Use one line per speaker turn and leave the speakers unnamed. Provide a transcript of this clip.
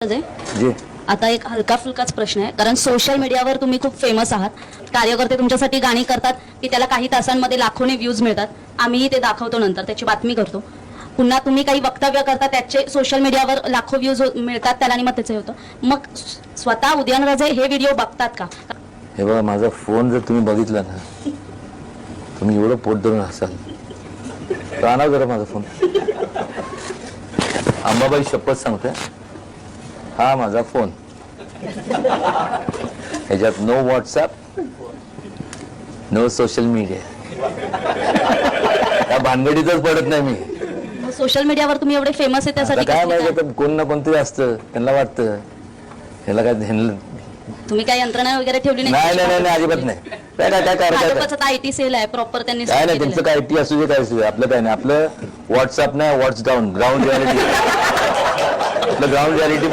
जी
आता एक हलका फुलकाच प्रश्न आहे, कारण सोशल मीडियावर तुम्ही खूप फेमस आहात. कार्यकर्ते तुमच्यासाठी गाणी करतात की त्याला काही तासांमध्ये लाखोने व्ह्यूज मिळतात. आम्हीही ते दाखवतो, नंतर त्याची बातमी करतो. पुन्हा तुम्ही काही वक्तव्य करता, त्याचे सोशल मीडियावर लाखो व्ह्यूज मिळतात त्याला, आणि मग त्याचे होतं. मग स्वतः उदयनराजे हे व्हिडिओ बघतात का?
हे बघा, माझा फोन जर तुम्ही बघितला ना, तुम्ही एवढं पोट धरून असाल. राहणार जरा माझा फोन. अंबाबाई शपथ सांगते, हा माझा फोन. ह्याच्यात no WhatsApp, no social media. त्या भानगडीतच पडत नाही मी.
सोशल मीडियावर तुम्ही एवढे फेमस आहे त्यासाठी
काय माहिती, कोण ना कोणतरी असतं, त्यांना वाटतं ह्याला काय.
तुम्ही काय यंत्रणा वगैरे ठेवली
नाही नाही नाही, अजिबात नाही. काय काय काय
भाजपचा आयटी सेल आहे प्रॉपर, त्यांनी
काय नाही, त्यांचं काय टी असू दे, काय असू दे, आपलं काय नाही. आपलं व्हॉट्सअप नाही, व्हॉट्स डाऊन, ग्राउंड रियालिटी. आपलं ग्राउंड रियालिटी